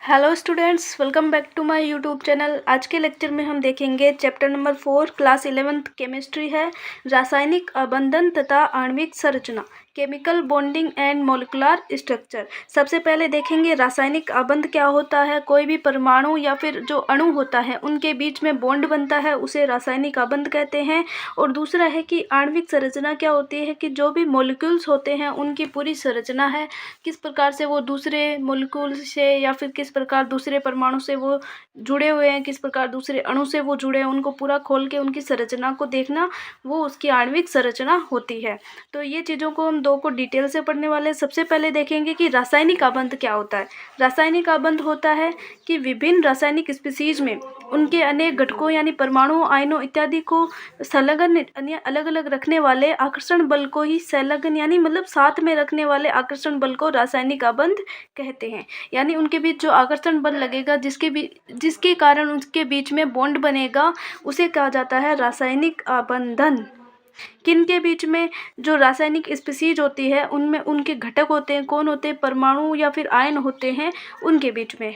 Hello students, welcome back to my YouTube channel. आज के lecture में हम देखेंगे chapter number 4 class 11th chemistry है, रासायनिक अबंधन तथा आणविक संरचना, chemical bonding and molecular structure. सबसे पहले देखेंगे रासायनिक अबंध क्या होता है। कोई भी परमाणु या फिर जो अणु होता है उनके बीच में बॉन्ड बनता है, उसे रासायनिक अबंध कहते हैं। और दूसरा है कि आणविक संरचना क्या होती है, कि जो भी मोलिक्यूल्स होते हैं उनकी पूरी संरचना है, किस प्रकार से वो दूसरे मोलिक्यूल से या फिर किस प्रकार दूसरे परमाणु से वो जुड़े हुए हैं, किस प्रकार दूसरे अणु से वो जुड़े हैं, उनको पूरा खोल के उनकी संरचना को देखना, वो उसकी आणविक संरचना होती है। तो ये चीज़ों को हम दो को डिटेल से पढ़ने वाले हैं। सबसे पहले देखेंगे कि रासायनिक अबंध क्या होता है। रासायनिक अबंध होता है कि विभिन्न रासायनिक स्पीसीज में उनके अनेक घटकों यानी परमाणुओं, आयनों इत्यादि को संलग्न यानी अलग अलग रखने वाले आकर्षण बल को ही संलग्न यानी मतलब साथ में रखने वाले आकर्षण बल को रासायनिक अबंध कहते हैं। यानी उनके बीच जो आकर्षण बल लगेगा, जिसके कारण उसके बीच में बॉन्ड बनेगा, उसे कहा जाता है रासायनिक अबंधन। किन के बीच में? जो रासायनिक स्पीसीज होती है उनमें उनके घटक होते हैं, कौन होते हैं? परमाणु या फिर आयन होते हैं, उनके बीच में।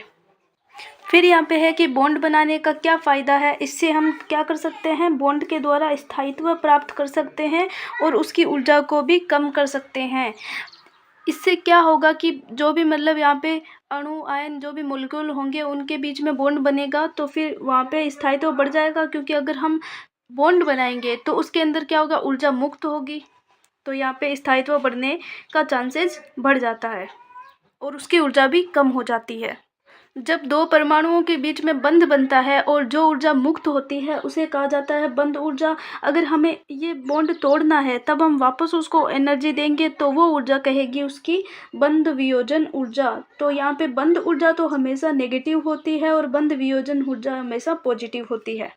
फिर यहाँ पे है कि बॉन्ड बनाने का क्या फ़ायदा है। इससे हम क्या कर सकते हैं, बॉन्ड के द्वारा स्थायित्व प्राप्त कर सकते हैं और उसकी ऊर्जा को भी कम कर सकते हैं। इससे क्या होगा कि जो भी मतलब यहाँ पे अणु, आयन, जो भी मोलिक्यूल होंगे उनके बीच में बॉन्ड बनेगा, तो फिर वहाँ पे स्थायित्व बढ़ जाएगा। क्योंकि अगर हम बॉन्ड बनाएंगे तो उसके अंदर क्या होगा, ऊर्जा मुक्त होगी, तो यहाँ पे स्थायित्व बढ़ने का चांसेस बढ़ जाता है और उसकी ऊर्जा भी कम हो जाती है। जब दो परमाणुओं के बीच में बंध बनता है और जो ऊर्जा मुक्त होती है उसे कहा जाता है बंध ऊर्जा। अगर हमें ये बॉन्ड तोड़ना है तब हम वापस उसको एनर्जी देंगे तो वो ऊर्जा कहेगी उसकी बंध वियोजन ऊर्जा। तो यहाँ पे बंध ऊर्जा तो हमेशा नेगेटिव होती है और बंध वियोजन ऊर्जा हमेशा पॉजिटिव होती है।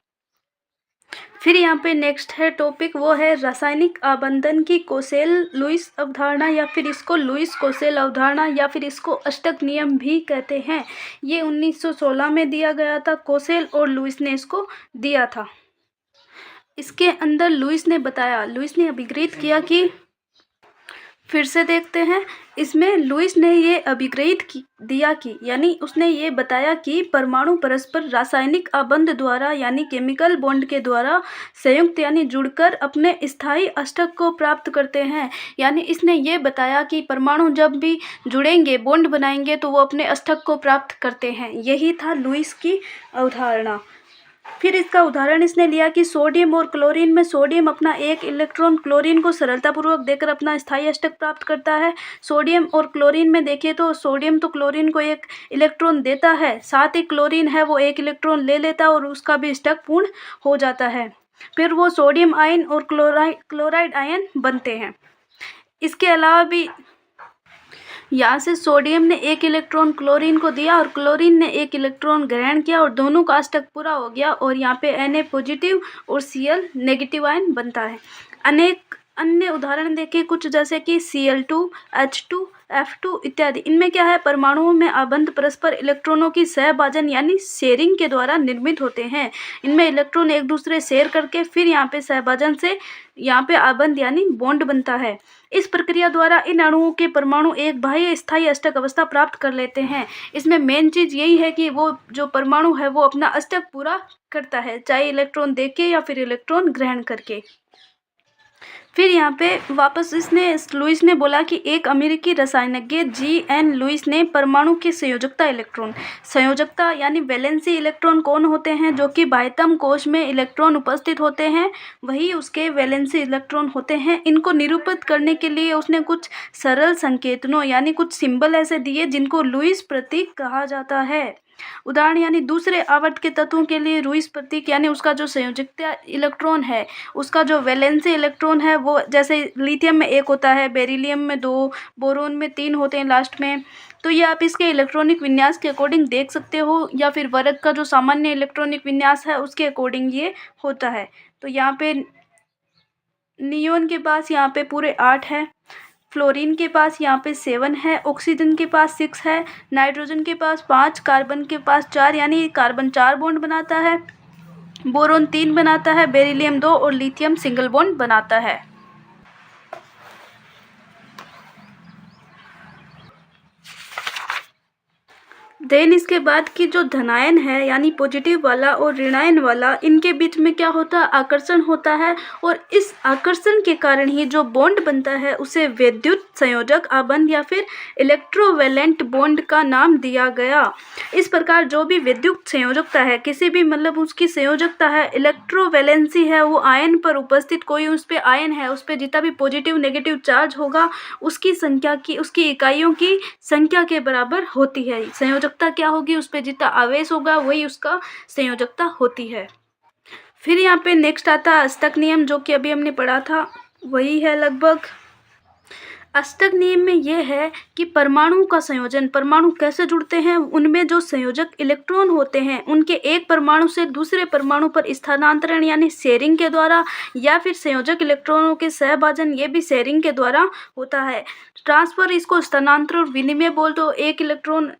फिर यहाँ पे नेक्स्ट है टॉपिक, वो है रासायनिक आबंधन की कोसेल लुईस अवधारणा, या फिर इसको लुईस कोसेल अवधारणा या फिर इसको अष्टक नियम भी कहते हैं। ये 1916 में दिया गया था, कोसेल और लुईस ने इसको दिया था। इसके अंदर लुईस ने अभिप्रेत किया कि, फिर से देखते हैं, इसमें लुईस ने ये अभिप्रेत दिया कि यानी उसने ये बताया कि परमाणु परस्पर रासायनिक आबंध द्वारा यानी केमिकल बॉन्ड के द्वारा संयुक्त यानी जुड़कर अपने स्थायी अष्टक को प्राप्त करते हैं। यानी इसने ये बताया कि परमाणु जब भी जुड़ेंगे, बॉन्ड बनाएंगे, तो वो अपने अष्टक को प्राप्त करते हैं। यही था लुईस की अवधारणा। फिर इसका उदाहरण इसने लिया कि सोडियम और क्लोरीन में सोडियम अपना एक इलेक्ट्रॉन क्लोरीन को सरलतापूर्वक देकर अपना स्थायी अष्टक प्राप्त करता है। सोडियम और क्लोरीन में देखिए तो सोडियम तो क्लोरीन को एक इलेक्ट्रॉन देता है, साथ ही क्लोरीन है वो एक इलेक्ट्रॉन ले लेता है और उसका भी अष्टक पूर्ण हो जाता है। फिर वो सोडियम आयन और क्लोराइड आयन बनते हैं। इसके अलावा भी यहाँ से सोडियम ने एक इलेक्ट्रॉन क्लोरीन को दिया और क्लोरीन ने एक इलेक्ट्रॉन ग्रहण किया और दोनों का अष्टक पूरा हो गया और यहाँ पे Na पॉजिटिव और Cl नेगेटिव आयन बनता है। अनेक अन्य उदाहरण देखें कुछ, जैसे कि Cl2, H2, F2 इत्यादि। इनमें क्या है, परमाणुओं में आबंध परस्पर इलेक्ट्रॉनों की सहभाजन यानी शेयरिंग के द्वारा निर्मित होते हैं। इनमें इलेक्ट्रॉन एक दूसरे शेयर करके फिर यहाँ पे सहभाजन से यहाँ पे आबंध यानी बॉन्ड बनता है। इस प्रक्रिया द्वारा इन अणुओं के परमाणु एक बाह्य स्थायी अष्टक अवस्था प्राप्त कर लेते हैं। इसमें मेन चीज यही है कि वो जो परमाणु है वो अपना अष्टक पूरा करता है, चाहे इलेक्ट्रॉन देके या फिर इलेक्ट्रॉन ग्रहण करके। फिर यहाँ पे वापस लुईस ने बोला कि एक अमेरिकी रसायनज्ञ G.N. लुईस ने परमाणु की संयोजकता यानी वैलेंसी इलेक्ट्रॉन कौन होते हैं, जो कि बाह्यतम कोश में इलेक्ट्रॉन उपस्थित होते हैं, वही उसके वैलेंसी इलेक्ट्रॉन होते हैं। इनको निरूपित करने के लिए उसने कुछ सरल संकेतनों यानी कुछ सिंबल ऐसे दिए जिनको लुईस प्रतीक कहा जाता है। उदाहरण यानी दूसरे आवर्त के तत्वों के लिए लुईस प्रतीक यानी उसका जो संयोजकता इलेक्ट्रॉन है, उसका जो वैलेंसी इलेक्ट्रॉन है, वो जैसे लिथियम में 1 होता है, बेरिलियम में 2, बोरोन में 3 होते हैं लास्ट में। तो ये आप इसके इलेक्ट्रॉनिक विन्यास के अकॉर्डिंग देख सकते हो, या फिर वर्ग का जो सामान्य इलेक्ट्रॉनिक विन्यास है उसके अकॉर्डिंग ये होता है। तो यहाँ पे नियोन के पास यहाँ पे पूरे 8 है, फ्लोरीन के पास यहाँ पे 7 है, ऑक्सीजन के पास 6 है, नाइट्रोजन के पास 5, कार्बन के पास 4 यानी कार्बन 4 बॉन्ड बनाता है, बोरोन 3 बनाता है, बेरिलियम 2 और लिथियम सिंगल बॉन्ड बनाता है। देन इसके बाद की जो धनायन है यानी पॉजिटिव वाला और ऋणायन वाला, इनके बीच में क्या होता है, आकर्षण होता है। और इस आकर्षण के कारण ही जो बॉन्ड बनता है उसे विद्युत संयोजक आबंध या फिर इलेक्ट्रोवैलेंट बॉन्ड का नाम दिया गया। इस प्रकार जो भी विद्युत संयोजकता है, किसी भी मतलब उसकी संयोजकता है, इलेक्ट्रोवैलेंसी है, वो आयन पर उपस्थित कोई उस पर आयन है, उस पर जितना भी पॉजिटिव नेगेटिव चार्ज होगा उसकी संख्या की, उसकी इकाइयों की संख्या के बराबर होती है। संयोजकता क्या होगी, उस पर जितना आवेश होगा वही उसका संयोजकता होती है। फिर यहाँ पे नेक्स्ट आता है अष्टक नियम, जो कि अभी हमने पढ़ा था वही है लगभग। अष्टक नियम में यह है कि परमाणु का संयोजन, परमाणु कैसे जुड़ते हैं, उनमें जो संयोजक इलेक्ट्रॉन होते हैं उनके एक परमाणु से दूसरे परमाणु पर स्थानांतरण यानी शेयरिंग के द्वारा, या फिर संयोजक इलेक्ट्रॉनों के सहभाजन, ये भी शेयरिंग के द्वारा होता है। ट्रांसफर इसको स्थानांतरण और विनिमय बोल दो। एक इलेक्ट्रॉन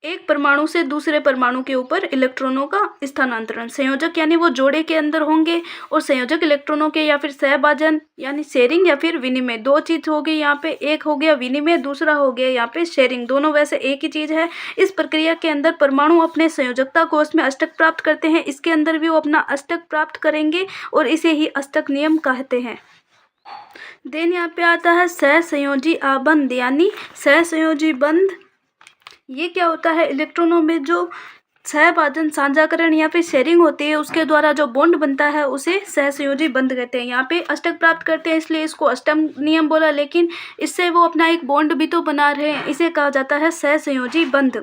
एक परमाणु से दूसरे परमाणु के ऊपर इलेक्ट्रॉनों का स्थानांतरण। संयोजक यानी वो जोड़े के अंदर होंगे, और संयोजक इलेक्ट्रॉनों के या फिर सहभाजन यानी शेयरिंग या फिर विनिमय, दो चीज हो गई यहाँ पे। एक हो गया विनिमय, दूसरा हो गया यहाँ पे शेयरिंग। दोनों वैसे एक ही चीज है। इस प्रक्रिया के अंदर परमाणु अपने संयोजकता कोष में अष्टक प्राप्त करते हैं। इसके अंदर भी वो अपना अष्टक प्राप्त करेंगे और इसे ही अष्टक नियम कहते हैं। देन यहाँ पे आता है सहसंयोजी आबंध यानी सहसंयोजी बंध। ये क्या होता है, इलेक्ट्रॉनों में जो सहभाजन, साझाकरण या फिर शेयरिंग होती है उसके द्वारा जो बॉन्ड बनता है उसे सहसंयोजी बंध कहते हैं। यहाँ पे अष्टक प्राप्त करते हैं इसलिए इसको अष्टक नियम बोला, लेकिन इससे वो अपना एक बॉन्ड भी तो बना रहे हैं, इसे कहा जाता है सहसंयोजी बंध।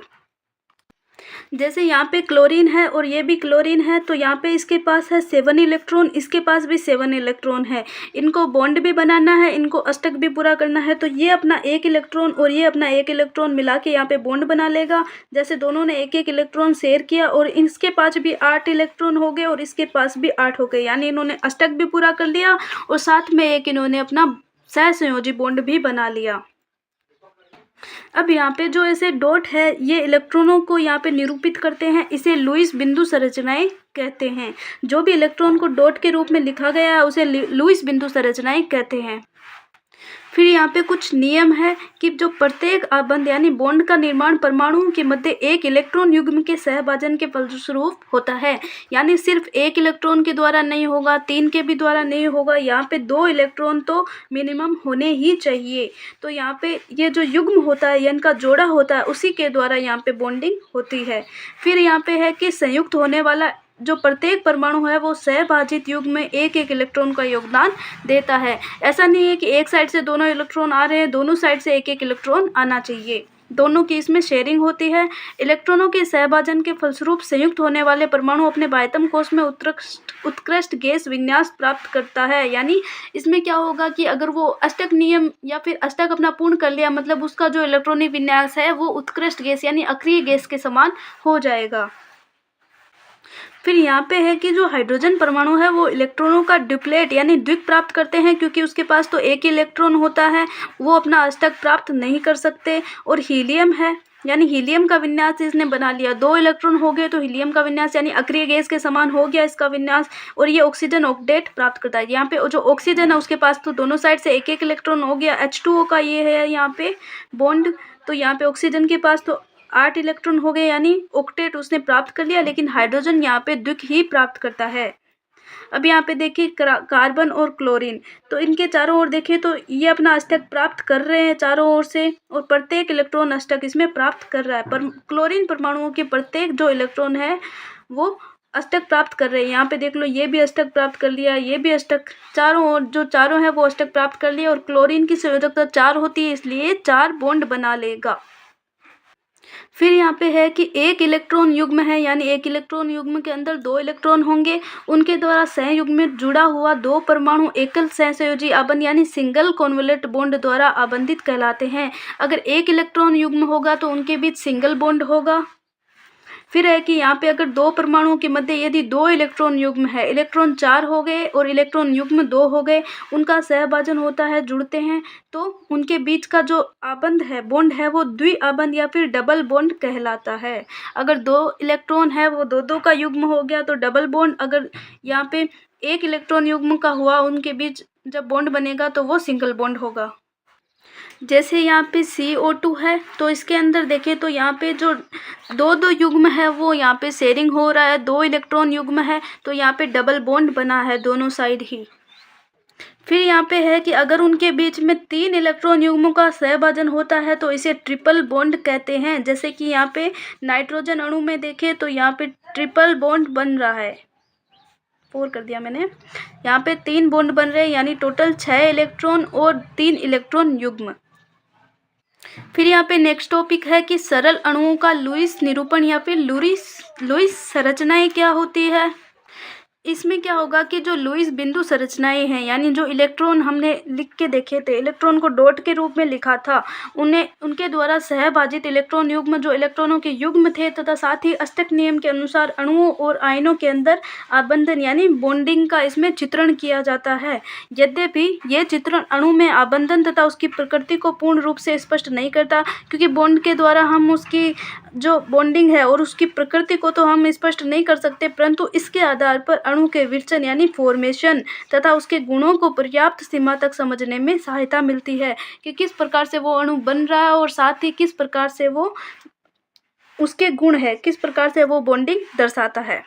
जैसे यहाँ पे क्लोरीन है और ये भी क्लोरीन है, तो यहाँ पे इसके पास है 7 इलेक्ट्रॉन, इसके पास भी 7 इलेक्ट्रॉन है। इनको बॉन्ड भी बनाना है, इनको अष्टक भी पूरा करना है, तो ये अपना एक इलेक्ट्रॉन और ये अपना एक इलेक्ट्रॉन मिला के यहाँ पे बॉन्ड बना लेगा। जैसे दोनों ने एक एक इलेक्ट्रॉन शेयर किया और इसके पास भी 8 इलेक्ट्रॉन हो गए और इसके पास भी 8 हो गए, यानी इन्होंने अष्टक भी पूरा कर लिया और साथ में एक इन्होंने अपना सहसंयोजी बॉन्ड भी बना लिया। अब यहाँ पे जो ऐसे डॉट है ये इलेक्ट्रॉनों को यहाँ पे निरूपित करते हैं, इसे लुईस बिंदु संरचनाएं कहते हैं। जो भी इलेक्ट्रॉन को डॉट के रूप में लिखा गया है उसे लुईस बिंदु संरचनाएं कहते हैं। फिर यहाँ पे कुछ नियम है कि जो प्रत्येक आबंध यानी बॉन्ड का निर्माण परमाणुओं के मध्य एक इलेक्ट्रॉन युग्म के सहभाजन के फलस्वरूप होता है। यानी सिर्फ एक इलेक्ट्रॉन के द्वारा नहीं होगा, 3 के भी द्वारा नहीं होगा, यहाँ पे 2 इलेक्ट्रॉन तो मिनिमम होने ही चाहिए। तो यहाँ पे ये जो युग्म होता है, इनका जोड़ा होता है, उसी के द्वारा यहाँ पे बॉन्डिंग होती है। फिर यहाँ पे है कि संयुक्त होने वाला जो प्रत्येक परमाणु है वो सहभाजित युग्म में एक एक इलेक्ट्रॉन का योगदान देता है। ऐसा नहीं है कि एक साइड से दोनों इलेक्ट्रॉन आ रहे हैं, दोनों साइड से एक एक इलेक्ट्रॉन आना चाहिए। दोनों की इसमें शेयरिंग होती है। इलेक्ट्रॉनों के सहभाजन के फलस्वरूप संयुक्त होने वाले परमाणु अपने बाह्यतम कोश में उत्कृष्ट गैस विन्यास प्राप्त करता है। यानी इसमें क्या होगा कि अगर वो अष्टक नियम या फिर अष्टक अपना पूर्ण कर लिया, मतलब उसका जो इलेक्ट्रॉनिक विन्यास है वो उत्कृष्ट गैस यानी अक्रिय गैस के समान हो जाएगा। फिर यहाँ पे है कि जो हाइड्रोजन परमाणु है वो इलेक्ट्रॉनों का ड्यूप्लेट यानी द्विक प्राप्त करते हैं, क्योंकि उसके पास तो एक ही इलेक्ट्रॉन होता है, वो अपना अष्टक प्राप्त नहीं कर सकते। और हीलियम है, यानी हीलियम का विन्यास इसने बना लिया, 2 इलेक्ट्रॉन हो गए तो हीलियम का विन्यास यानी अक्रिय गैस के समान हो गया इसका विन्यास। और ये ऑक्सीजन ऑक्टेट प्राप्त करता है। यहाँ पे जो ऑक्सीजन है उसके पास तो दोनों साइड से एक एक इलेक्ट्रॉन हो गया। H2O का ये है यहाँ पे बॉन्ड, तो यहाँ पे ऑक्सीजन के पास तो 8 इलेक्ट्रॉन हो गए यानी ऑक्टेट उसने प्राप्त कर लिया, लेकिन हाइड्रोजन यहाँ पे द्विक ही प्राप्त करता है। अब यहाँ पे देखिए कार्बन और क्लोरीन, तो इनके चारों ओर देखें तो ये अपना अष्टक प्राप्त कर रहे हैं चारों ओर से, और प्रत्येक इलेक्ट्रॉन अष्टक इसमें प्राप्त कर रहा है। पर क्लोरीन परमाणुओं के प्रत्येक जो इलेक्ट्रॉन है वो अष्टक प्राप्त कर रहे हैं। यहाँ पे देख लो, ये भी अष्टक प्राप्त कर लिया, ये भी अष्टक, चारों ओर जो चारों है वो अष्टक प्राप्त कर लिया। और क्लोरीन की संयोजकता 4 होती है, इसलिए 4 बॉन्ड बना लेगा। फिर यहाँ पे है कि एक इलेक्ट्रॉन युग्म है, यानी एक इलेक्ट्रॉन युग्म के अंदर 2 इलेक्ट्रॉन होंगे, उनके द्वारा सहयुग्म में जुड़ा हुआ 2 परमाणु एकल सहसंयोजी आबंध यानी सिंगल कॉन्वलेंट बॉन्ड द्वारा आबंधित कहलाते हैं। अगर एक इलेक्ट्रॉन युग्म होगा तो उनके बीच सिंगल बॉन्ड होगा। फिर है कि यहाँ पे अगर 2 परमाणुओं के मध्य यदि 2 इलेक्ट्रॉन युग्म है, इलेक्ट्रॉन 4 हो गए और इलेक्ट्रॉन युग्म 2 हो गए, उनका सहभाजन होता है, जुड़ते हैं, तो उनके बीच का जो आबंध है, बॉन्ड है, वो द्विआबंध या फिर डबल बॉन्ड कहलाता है। अगर 2 इलेक्ट्रॉन है वो 2-2 का युग्म हो गया तो डबल बॉन्ड। अगर यहाँ पे एक इलेक्ट्रॉन युग्म का हुआ, उनके बीच जब बॉन्ड बनेगा तो वो सिंगल बॉन्ड होगा। जैसे यहाँ पे CO2 है तो इसके अंदर देखें तो यहाँ पे जो दो दो युग्म है वो यहाँ पे शेयरिंग हो रहा है, 2 इलेक्ट्रॉन युग्म है तो यहाँ पे डबल बॉन्ड बना है दोनों साइड ही। फिर यहाँ पे है कि अगर उनके बीच में 3 इलेक्ट्रॉन युग्मों का सहभाजन होता है तो इसे ट्रिपल बॉन्ड कहते हैं। जैसे कि यहाँ पे नाइट्रोजन अणु में देखें तो यहाँ पे ट्रिपल बॉन्ड बन रहा है, 4 कर दिया मैंने। यहाँ पे 3 बॉन्ड बन रहे हैं यानी टोटल 6 इलेक्ट्रॉन और 3 इलेक्ट्रॉन युग्म। फिर यहाँ पे नेक्स्ट टॉपिक है कि सरल अणुओं का लुईस निरूपण या फिर लुईस संरचनाएं क्या होती है। इसमें क्या होगा कि जो लुईस बिंदु संरचनाएं हैं यानी जो इलेक्ट्रॉन हमने लिख के देखे थे, इलेक्ट्रॉन को डॉट के रूप में लिखा था, उन्हें उनके द्वारा सहभाजित इलेक्ट्रॉन युग्म जो इलेक्ट्रॉनों के युग्म थे तथा साथ ही अष्टक नियम के अनुसार अणुओं और आयनों के अंदर आबंधन यानी बॉन्डिंग का इसमें चित्रण किया जाता है। यद्यपि ये चित्रण अणु में आबंधन तथा उसकी प्रकृति को पूर्ण रूप से स्पष्ट नहीं करता, क्योंकि बॉन्ड के द्वारा हम उसकी जो बॉन्डिंग है और उसकी प्रकृति को तो हम स्पष्ट नहीं कर सकते, परंतु इसके आधार पर अणु के विरचन यानी फॉर्मेशन तथा उसके गुणों को पर्याप्त सीमा तक समझने में सहायता मिलती है कि किस प्रकार से वो अणु बन रहा है और साथ ही किस प्रकार से वो उसके गुण है, किस प्रकार से वो बॉन्डिंग दर्शाता है।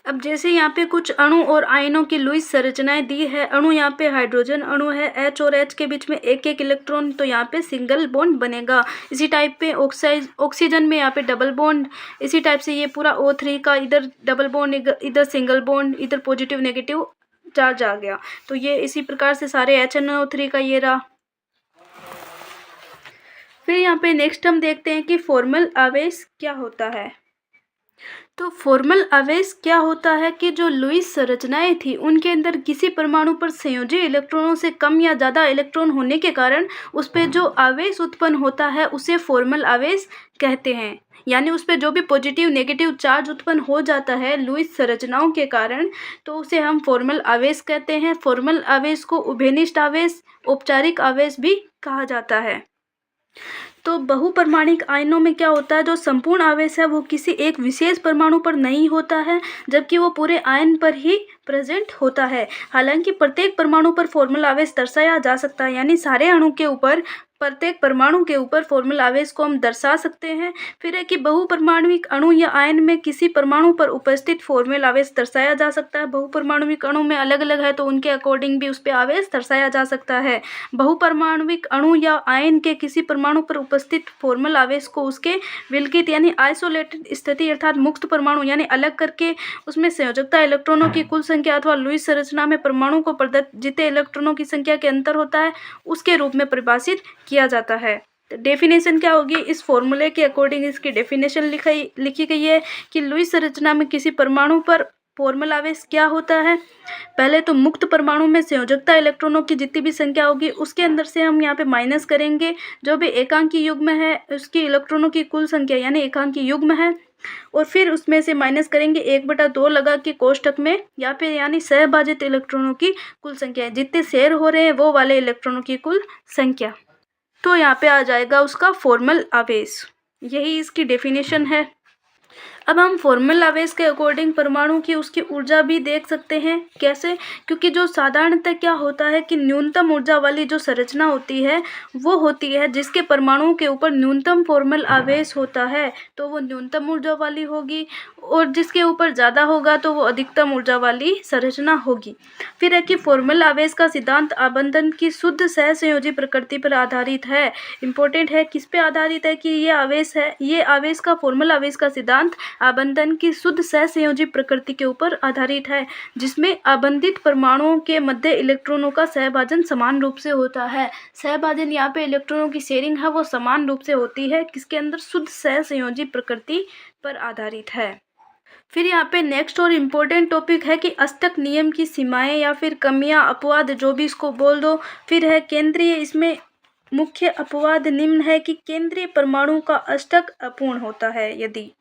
अब जैसे यहाँ पे कुछ अणु और आयनों की लुईस संरचनाएं दी है। अणु यहाँ पे हाइड्रोजन अणु है, H और H के बीच में एक एक इलेक्ट्रॉन, तो यहाँ पे सिंगल बॉन्ड बनेगा। इसी टाइप पे ऑक्सीजन में यहाँ पे डबल बॉन्ड, इसी टाइप से ये पूरा O3 का इधर डबल बॉन्ड, इधर सिंगल बॉन्ड, इधर पॉजिटिव नेगेटिव चार्ज आ गया। तो ये इसी प्रकार से सारे HNO3 का ये रहा। फिर यहाँ पे नेक्स्ट हम देखते हैं कि फॉर्मल आवेश क्या होता है। तो फॉर्मल आवेश क्या होता है कि जो लुईस संरचनाएं थी उनके अंदर किसी परमाणु पर संयोजी इलेक्ट्रॉनों से कम या ज़्यादा इलेक्ट्रॉन होने के कारण उस पर जो आवेश उत्पन्न होता है उसे फॉर्मल आवेश कहते हैं। यानी उस पर जो भी पॉजिटिव नेगेटिव चार्ज उत्पन्न हो जाता है लुईस संरचनाओं के कारण, तो उसे हम फॉर्मल आवेश कहते हैं। फॉर्मल आवेश को उभयनिष्ठ आवेश, औपचारिक आवेश भी कहा जाता है। तो बहुपरमाणिक आयनों में क्या होता है, जो संपूर्ण आवेश है वो किसी एक विशेष परमाणु पर नहीं होता है, जबकि वो पूरे आयन पर ही प्रेजेंट होता है। हालांकि प्रत्येक परमाणु पर फॉर्मल आवेश दर्शाया जा सकता है, यानी सारे अणु के ऊपर, प्रत्येक परमाणु के ऊपर फॉर्मल आवेश को हम दर्शा सकते हैं। फिर है कि बहुपरमाणुविक अणु या आयन में किसी परमाणु पर उपस्थित फॉर्मल आवेश दर्शाया जा सकता है। बहुपरमाणुविक अणु में अलग अलग है तो उनके अकॉर्डिंग भी उस पर आवेश दर्शाया जा सकता है। बहुपरमाणुविक अणु या आयन के किसी परमाणु पर उपस्थित फॉर्मल आवेश को उसके विलगित यानी आइसोलेटेड स्थिति अर्थात मुक्त परमाणु यानी अलग करके उसमें संयोजकता इलेक्ट्रॉनों की कुल संख्या अथवा लुईस संरचना में परमाणु को प्रदत्त जितने इलेक्ट्रॉनों की संख्या के अंतर होता है उसके रूप में परिभाषित किया जाता है। डेफिनेशन क्या होगी, इस फॉर्मूले के अकॉर्डिंग इसकी डेफिनेशन लिखी गई है कि लुईस संरचना में किसी परमाणु पर फॉर्मल आवेश क्या होता है। पहले तो मुक्त परमाणु में संयोजकता इलेक्ट्रॉनों की जितनी भी संख्या होगी उसके अंदर से हम यहाँ पे माइनस करेंगे जो भी एकांकी युग्म है उसकी इलेक्ट्रॉनों की कुल संख्या यानी एकांकी युग्म है, और फिर उसमें से माइनस करेंगे 1/2 लगा के कोष्ठक में, या फिर यानी सहभाजित इलेक्ट्रॉनों की कुल संख्या, जितने शेयर हो रहे हैं वो वाले इलेक्ट्रॉनों की कुल संख्या। तो यहाँ पे आ जाएगा उसका फॉर्मल आवेश। यही इसकी डेफिनेशन है। अब हम फॉर्मल आवेश के अकॉर्डिंग परमाणु की उसकी ऊर्जा भी देख सकते हैं। कैसे? क्योंकि जो साधारणतः क्या होता है कि न्यूनतम ऊर्जा वाली जो संरचना होती है वो होती है जिसके परमाणुओं के ऊपर न्यूनतम फॉर्मल आवेश होता है तो वो न्यूनतम ऊर्जा वाली होगी, और जिसके ऊपर ज़्यादा होगा तो वो अधिकतम ऊर्जा वाली संरचना होगी। फिर है कि फॉर्मल आवेश का सिद्धांत आबंधन की शुद्ध सहसंयोजी प्रकृति पर आधारित है। इम्पोर्टेंट है, किस पे आधारित है कि ये आवेश है, ये आवेश का फॉर्मल आवेश का सिद्धांत आबंधन की शुद्ध सहसंयोजी प्रकृति के ऊपर आधारित है, जिसमें आबंधित परमाणुओं के मध्य इलेक्ट्रॉनों का सहभाजन समान रूप से होता है। सहभाजन यहाँ पे इलेक्ट्रॉनों की शेयरिंग है वो समान रूप से होती है, किसके अंदर शुद्ध सहसंयोजी प्रकृति पर आधारित है। फिर यहाँ पे नेक्स्ट और इम्पोर्टेंट टॉपिक है कि अष्टक नियम की सीमाएं या फिर कमियां, अपवाद, जो भी इसको बोल दो। फिर है केंद्रीय, इसमें मुख्य अपवाद निम्न है कि केंद्रीय परमाणु का अष्टक अपूर्ण होता है यदि।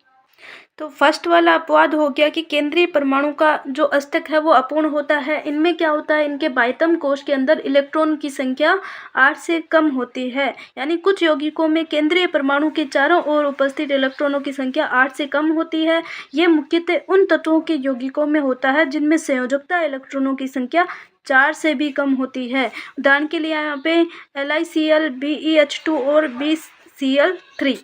तो फर्स्ट वाला अपवाद हो गया कि केंद्रीय परमाणु का जो अष्टक है वो अपूर्ण होता है। इनमें क्या होता है, इनके बाह्यतम कोश के अंदर इलेक्ट्रॉन की संख्या 8 से कम होती है। यानी कुछ यौगिकों में केंद्रीय परमाणु के चारों ओर उपस्थित इलेक्ट्रॉनों की संख्या 8 से कम होती है। ये मुख्यतः उन तत्वों के यौगिकों में होता है जिनमें संयोजकता इलेक्ट्रॉनों की संख्या 4 से भी कम होती है। उदाहरण के लिए यहाँ पे LiCl, BeH2 और BCl3।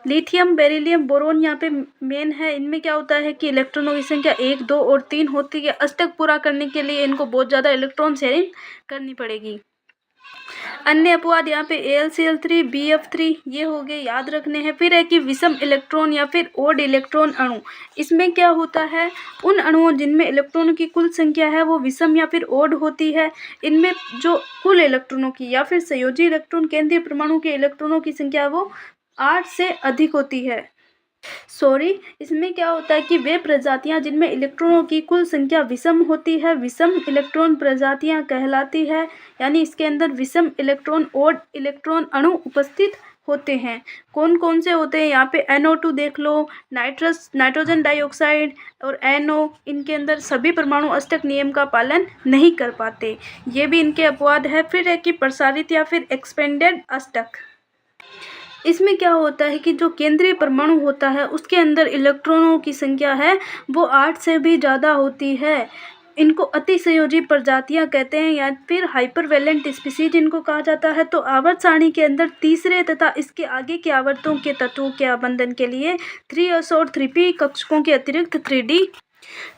लिथियम, बेरिलियम, बोरोन यहाँ पे मेन है। इनमें क्या होता है कि इलेक्ट्रॉनों की संख्या 1, 2 और 3 होती है। अष्टक पूरा करने के लिए इनको बहुत ज़्यादा इलेक्ट्रॉन शेयरिंग करनी पड़ेगी। अन्य अपवाद यहाँ पे AlCl3, BF3 ये हो गए, याद रखने हैं। फिर है कि विषम इलेक्ट्रॉन या फिर ओड इलेक्ट्रॉन अणु। इसमें क्या होता है, उन अणुओं जिनमें इलेक्ट्रॉनों की कुल संख्या है वो विषम या फिर ओड होती है। इनमें जो कुल इलेक्ट्रॉनों की या फिर संयोजी इलेक्ट्रॉन केंद्रीय परमाणु के इलेक्ट्रॉनों की संख्या वो 8 से अधिक होती है। इसमें क्या होता है कि वे प्रजातियां जिनमें इलेक्ट्रॉनों की कुल संख्या विषम होती है विषम इलेक्ट्रॉन प्रजातियां कहलाती है। यानी इसके अंदर विषम इलेक्ट्रॉन ओड इलेक्ट्रॉन अणु उपस्थित होते हैं। कौन कौन से होते हैं, यहाँ पे NO2 देख लो, नाइट्रोजन डाइऑक्साइड और NO, इनके अंदर सभी परमाणु अष्टक नियम का पालन नहीं कर पाते। ये भी इनके अपवाद है। फिर है कि प्रसारित या फिर एक्सपेंडेड अष्टक। इसमें क्या होता है कि जो केंद्रीय परमाणु होता है उसके अंदर इलेक्ट्रॉनों की संख्या है वो 8 से भी ज़्यादा होती है। इनको अतिसंयोजी प्रजातियां कहते हैं या फिर हाइपरवैलेंट स्पीसीज इनको कहा जाता है। तो आवर्त सारणी के अंदर तीसरे तथा इसके आगे के आवर्तों के तत्वों के आबंधन के लिए 3s और 3p कक्षकों के अतिरिक्त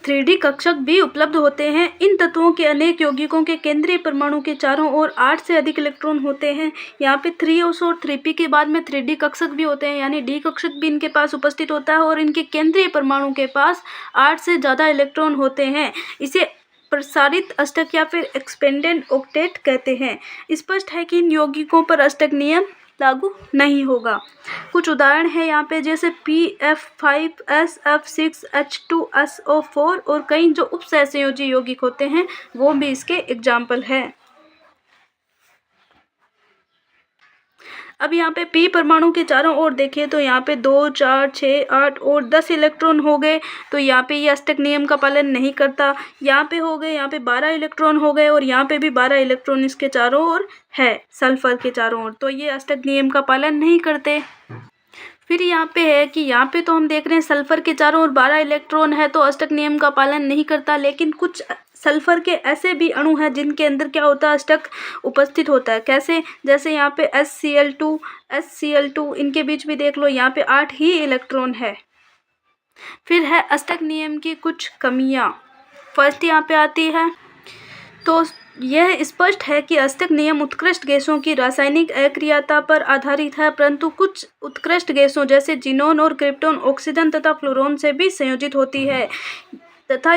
3d कक्षक भी उपलब्ध होते हैं। इन तत्वों के अनेक यौगिकों के केंद्रीय परमाणु के चारों ओर 8 से अधिक इलेक्ट्रॉन होते हैं। यहाँ पे 3s और 3p के बाद में 3d कक्षक भी होते हैं, यानी d कक्षक भी इनके पास उपस्थित होता है और इनके केंद्रीय परमाणु के पास 8 से ज़्यादा इलेक्ट्रॉन होते हैं। इसे प्रसारित अष्टक या फिर एक्सपेंडेड ऑक्टेट कहते हैं। स्पष्ट है कि इन यौगिकों पर अष्टक नियम लागू नहीं होगा। कुछ उदाहरण है यहाँ पे, जैसे PF5S, F6, H2SO4 और कई जो उपसहसंयोजी यौगिक होते हैं वो भी इसके एग्जाम्पल है। अब यहाँ पे p परमाणु के चारों ओर देखें तो यहाँ पे 2, 4, 6, 8 और 10 इलेक्ट्रॉन हो गए। तो यहाँ पे ये अष्टक नियम का पालन नहीं करता। यहाँ पे हो गए, यहाँ पे 12 इलेक्ट्रॉन हो गए और यहाँ पे भी 12 इलेक्ट्रॉन इसके चारों ओर है, सल्फर के चारों ओर। तो ये अष्टक नियम का पालन नहीं करते। फिर यहाँ पे है कि यहाँ पे तो हम देख रहे हैं सल्फर के चारों ओर 12 इलेक्ट्रॉन है तो अष्टक नियम का पालन नहीं करता। लेकिन कुछ सल्फर के ऐसे भी अणु हैं जिनके अंदर क्या होता है, अष्टक उपस्थित होता है। कैसे, जैसे यहाँ पे HCl2 इनके बीच भी देख लो, यहाँ पे 8 ही इलेक्ट्रॉन है। फिर है अष्टक नियम की कुछ कमियां। फर्स्ट यहाँ पे आती है, तो यह स्पष्ट है कि अष्टक नियम उत्कृष्ट गैसों की रासायनिक अक्रियता पर आधारित है, परंतु कुछ उत्कृष्ट गैसों जैसे जिनोन और क्रिप्टोन ऑक्सीजन तथा फ्लोरोन से भी संयोजित होती है तथा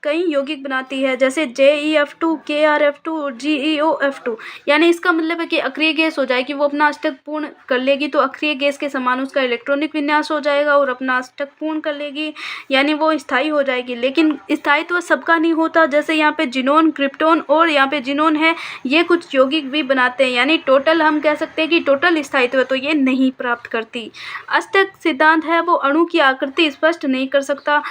कई यौगिक बनाती है, जैसे JeF2, KrF2 और GeOF2। यानी इसका मतलब है कि अक्रिय गैस हो जाएगी, वो अपना अष्टक पूर्ण कर लेगी तो अक्रिय गैस के समान उसका इलेक्ट्रॉनिक विन्यास हो जाएगा और अपना अष्टक पूर्ण कर लेगी, यानी वो स्थायी हो जाएगी। लेकिन स्थायित्व सबका नहीं होता। जैसे यहाँ पे जिनोन, क्रिप्टोन और यहाँ पे जिनोन है, ये कुछ यौगिक भी बनाते हैं, यानी टोटल हम कह सकते हैं कि टोटल स्थायित्व तो ये नहीं प्राप्त करती। अष्टक सिद्धांत है वो अणु की आकृति स्पष्ट नहीं कर सकता।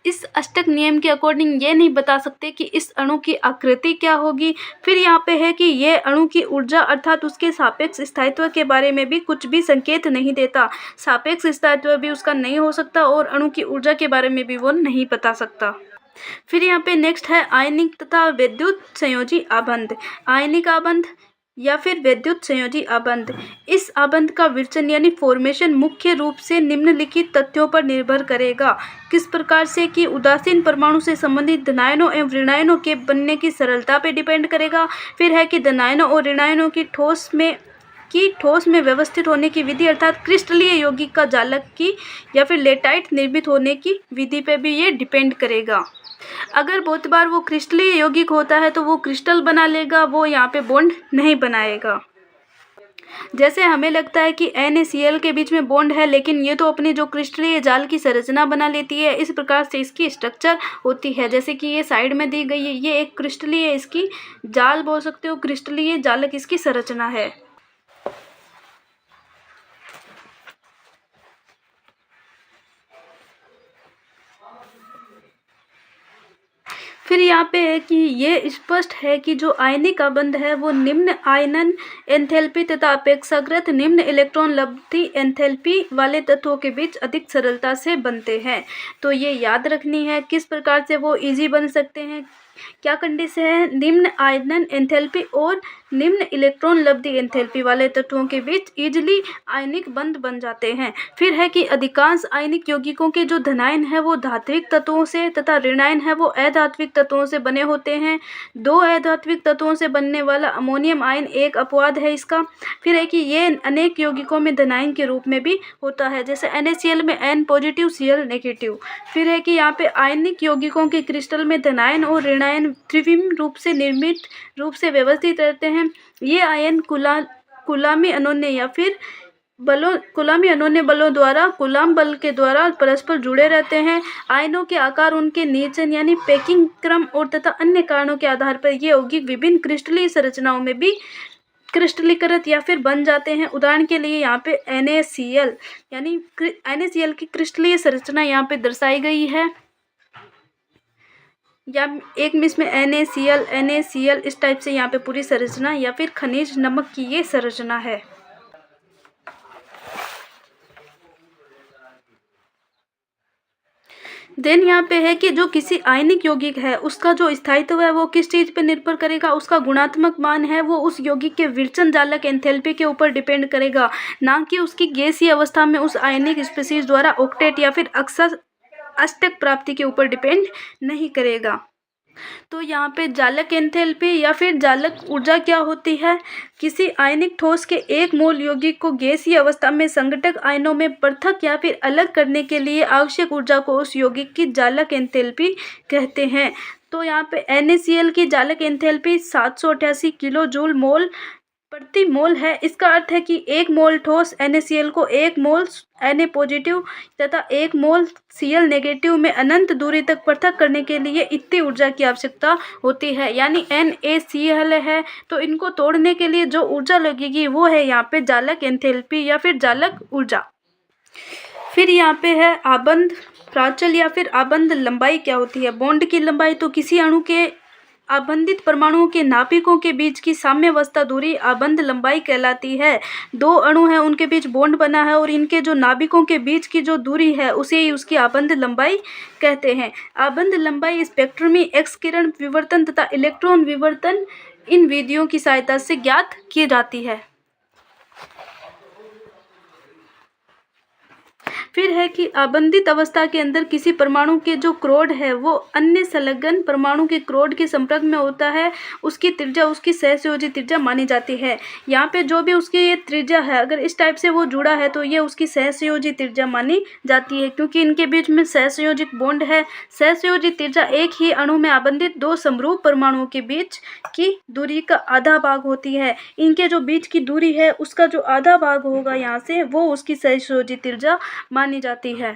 इस अष्टक नियम के अकॉर्डिंग ये नहीं बता सकते कि इस अणु की आकृति क्या होगी। फिर यहाँ पे है कि ये अणु की ऊर्जा अर्थात उसके सापेक्ष स्थायित्व के बारे में भी कुछ भी संकेत नहीं देता। सापेक्ष स्थायित्व भी उसका नहीं हो सकता और अणु की ऊर्जा के बारे में भी वो नहीं बता सकता। फिर यहाँ पे नेक्स्ट है आयनिक तथा विद्युत संयोजी आबंध। आयनिक आबंध या फिर विद्युत संयोजी आबंध। इस आबंध का विरचन यानी फॉर्मेशन मुख्य रूप से निम्नलिखित तथ्यों पर निर्भर करेगा। किस प्रकार से, कि उदासीन परमाणु से संबंधित धनायनों एवं ऋणायनों के बनने की सरलता पे डिपेंड करेगा। फिर है कि धनायनों और ऋणायनों की ठोस में व्यवस्थित होने की विधि अर्थात क्रिस्टलीय यौगिक का जालक की या फिर लेटाइट निर्मित होने की विधि पे भी ये डिपेंड करेगा। अगर बहुत बार वो क्रिस्टलीय यौगिक होता है तो वो क्रिस्टल बना लेगा, वो यहाँ पे बॉन्ड नहीं बनाएगा। जैसे हमें लगता है कि NaCl के बीच में बॉन्ड है, लेकिन ये तो अपनी जो क्रिस्टलीय जाल की संरचना बना लेती है। इस प्रकार से इसकी स्ट्रक्चर होती है, जैसे कि ये साइड में दी गई है, ये एक क्रिस्टलीय इसकी जाल बोल सकते हो, क्रिस्टलीय जालक इसकी संरचना है। फिर यहाँ पे है कि ये स्पष्ट है कि जो आयनिक आबंध है वो निम्न आयनन एंथैल्पी तथा अपेक्षाकृत निम्न इलेक्ट्रॉन लब्धि एंथैल्पी वाले तत्वों के बीच अधिक सरलता से बनते हैं। तो ये याद रखनी है किस प्रकार से वो इजी बन सकते हैं, क्या कंडीशन है? निम्न आयनन एंथैल्पी और निम्न इलेक्ट्रॉन लब्धि एंथैल्पी वाले तत्वों के बीच इजली आयनिक बंध बन जाते हैं। फिर है कि अधिकांश आयनिक यौगिकों के जो धनायन है वो धात्विक तत्वों से तथा ऋणायन है वो अधात्विक तत्वों से बने होते हैं। दो अधात्विक तत्वों से बनने वाला अमोनियम आयन एक अपवाद है इसका। फिर है कि ये अनेक यौगिकों में धनायन के रूप में भी होता है, जैसे NaCl में N पॉजिटिव Cl नेगेटिव। फिर है कि यहाँ पे आयनिक यौगिकों के क्रिस्टल में धनायन और ऋणायन त्रिविम रूप से निर्मित रूप से व्यवस्थित रहते हैं। ये आयन कूलामी अनोन्य या फिर कूलामी अनोन्य बलों द्वारा कूलाम बल के द्वारा परस्पर जुड़े रहते हैं। आयनों के आकार, उनके निर्जन यानी पैकिंग क्रम और तथा अन्य कारणों के आधार पर ये यौगिक विभिन्न क्रिस्टलीय संरचनाओं में भी क्रिस्टलीकृत या फिर बन जाते हैं। उदाहरण के लिए यहाँ पे NaCl यानी NaCl की क्रिस्टलीय संरचना यहाँ पे दर्शाई गई है, या एक में इसमें NaCl इस टाइप से यहाँ पे पूरी संरचना या फिर खनिज नमक की ये संरचना है। देन यहाँ पे है कि जो किसी आयनिक यौगिक है उसका जो स्थायित्व है वो किस चीज़ पे निर्भर करेगा? उसका गुणात्मक मान है वो उस यौगिक के विरचन जालक एंथैल्पी के ऊपर डिपेंड करेगा, ना कि उसकी गैसीय अवस्था में उस आयनिक स्पीशीज द्वारा ऑक्टेट या फिर अष्टक प्राप्ति के ऊपर डिपेंड नहीं करेगा। तो यहाँ पे जालक एंथैल्पी या फिर जालक ऊर्जा क्या होती है? किसी आयनिक ठोस के एक मोल यौगिक को गैसीय अवस्था में संघटक आयनों में पृथक या फिर अलग करने के लिए आवश्यक ऊर्जा को उस यौगिक की जालक एंथैल्पी कहते हैं। तो यहाँ पे NaCl की जालक एंथैल्पी 788 किलो जूल मोल प्रति मोल है। इसका अर्थ है कि एक मोल ठोस NaCl को एक मोल Na पॉजिटिव तथा एक मोल Cl नेगेटिव में अनंत दूरी तक पृथक करने के लिए इतनी ऊर्जा की आवश्यकता होती है। यानी NaCl है तो इनको तोड़ने के लिए जो ऊर्जा लगेगी वो है यहाँ पे जालक एंथैल्पी या फिर जालक ऊर्जा। फिर यहाँ पे है आबंध प्राचल या फिर आबंध लंबाई क्या होती है? बॉन्ड की लंबाई। तो किसी अणु के आबंधित परमाणुओं के नाभिकों के बीच की साम्यावस्था दूरी आबंध लंबाई कहलाती है। दो अणु हैं, उनके बीच बॉन्ड बना है और इनके जो नाभिकों के बीच की जो दूरी है उसे ही उसकी आबंध लंबाई कहते हैं। आबंध लंबाई स्पेक्ट्रमी एक्स किरण विवर्तन तथा इलेक्ट्रॉन विवर्तन इन विधियों की सहायता से ज्ञात की जाती है। फिर है कि आबंधित अवस्था के अंदर किसी परमाणु के जो क्रोड है वो अन्य संलग्न परमाणु के क्रोड के संपर्क में होता है, उसकी त्रिज्या उसकी सहसंयोजी त्रिज्या मानी जाती है। यहाँ पे जो भी उसकी ये त्रिज्या है अगर इस टाइप से वो जुड़ा है तो ये उसकी सहसंयोजी त्रिज्या मानी जाती है, क्योंकि इनके बीच में सहसंयोजित बॉन्ड है। सहसंयोजी त्रिज्या एक ही अणु में आबंधित दो समरूप परमाणुओं के बीच की दूरी का आधा भाग होती है। इनके जो बीच की दूरी है उसका जो आधा भाग होगा यहाँ से वो उसकी सहसंयोजी त्रिज्या मानी जाती है।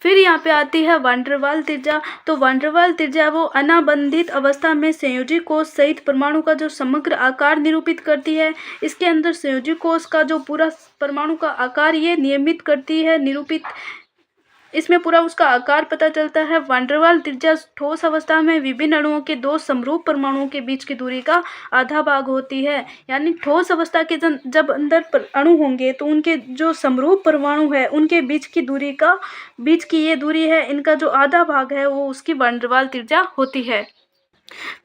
फिर यहाँ पे आती है वान डेर वाल त्रिज्या। तो वान डेर वाल त्रिज्या वो अनाबंधित अवस्था में संयोजी कोष सहित परमाणु का जो समग्र आकार निरूपित करती है। इसके अंदर संयोजी कोष का जो पूरा परमाणु का आकार ये नियमित करती है, निरूपित इसमें पूरा उसका आकार पता चलता है। वान डेर वाल त्रिज्या ठोस अवस्था में विभिन्न अणुओं के दो समरूप परमाणुओं के बीच की दूरी का आधा भाग होती है। यानी ठोस अवस्था के जब अंदर अणु होंगे तो उनके जो समरूप परमाणु है उनके बीच की ये दूरी है, इनका जो आधा भाग है वो उसकी वान डेर वाल त्रिज्या होती है।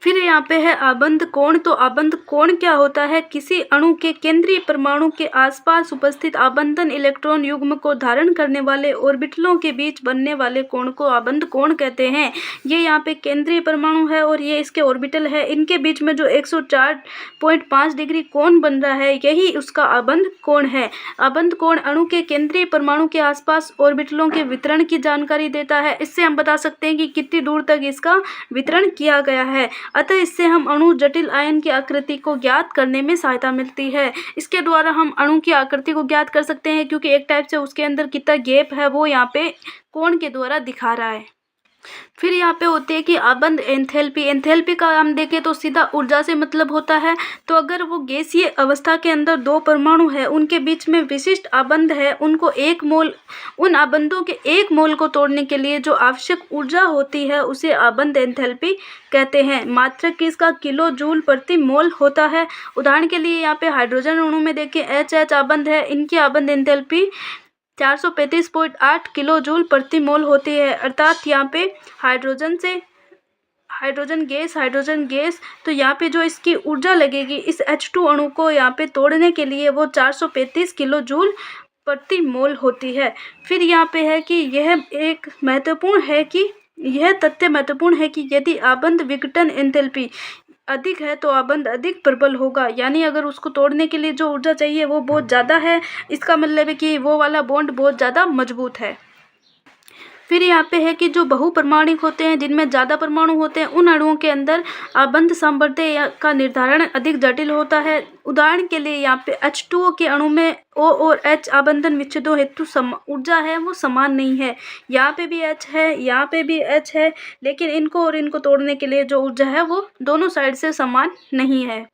फिर यहाँ पे है आबंध कोण। तो आबंध कोण क्या होता है? किसी अणु के केंद्रीय परमाणु के आसपास उपस्थित आबंधन इलेक्ट्रॉन युग्म को धारण करने वाले ऑर्बिटलों के बीच बनने वाले कोण को आबंध कोण कहते हैं। ये यहाँ पे केंद्रीय परमाणु है और ये इसके ऑर्बिटल है, इनके बीच में जो 104.5 डिग्री कोण बन रहा है यही उसका आबंध कोण है। आबंध कोण अणु के केंद्रीय परमाणु के आसपास ऑर्बिटलों के वितरण की जानकारी देता है। इससे हम बता सकते हैं कि कितनी दूर तक इसका वितरण किया गया है। अतः इससे हम अणु जटिल आयन की आकृति को ज्ञात करने में सहायता मिलती है। इसके द्वारा हम अणु की आकृति को ज्ञात कर सकते हैं, क्योंकि एक टाइप से उसके अंदर कितना गैप है वो यहाँ पे कोण के द्वारा दिखा रहा है। फिर यहाँ पे होती है कि आबंध एंथैल्पी। एंथैल्पी का हम देखें तो सीधा ऊर्जा से मतलब होता है। तो अगर वो गैसीय अवस्था के अंदर दो परमाणु है उनके बीच में विशिष्ट आबंध है, उन आबंधों के एक मोल को तोड़ने के लिए जो आवश्यक ऊर्जा होती है उसे आबंध एंथैल्पी कहते हैं। मात्रक की इसका किलो जूल प्रति मोल होता है। उदाहरण के लिए यहाँ पे हाइड्रोजन अणु में देखें HH आबंध है, इनकी आबंध एंथैल्पी 435.8 किलो जूल प्रति मोल होती है। अर्थात यहाँ पे हाइड्रोजन से हाइड्रोजन गैस, तो यहाँ पे जो इसकी ऊर्जा लगेगी इस H2 अणु को यहाँ पे तोड़ने के लिए वो 435 किलो जूल प्रति मोल होती है। फिर यहाँ पे है कि यह तथ्य महत्वपूर्ण है कि यदि आबंध विघटन एंथैल्पी अधिक है तो आबंध अधिक प्रबल होगा, यानी अगर उसको तोड़ने के लिए जो ऊर्जा चाहिए वो बहुत ज़्यादा है, इसका मतलब है कि वो वाला बॉन्ड बहुत ज़्यादा मजबूत है। फिर यहाँ पे है कि जो बहुपरमाणुक होते हैं, जिनमें ज़्यादा परमाणु होते हैं, उन अणुओं के अंदर आबंध सामर्थ्य का निर्धारण अधिक जटिल होता है। उदाहरण के लिए यहाँ पे H2O के अणु में O और H आबंधन विच्छेदों हेतु ऊर्जा है वो समान नहीं है। यहाँ पे भी H है, यहाँ पे भी H है, लेकिन इनको और इनको तोड़ने के लिए जो ऊर्जा है वो दोनों साइड से समान नहीं है।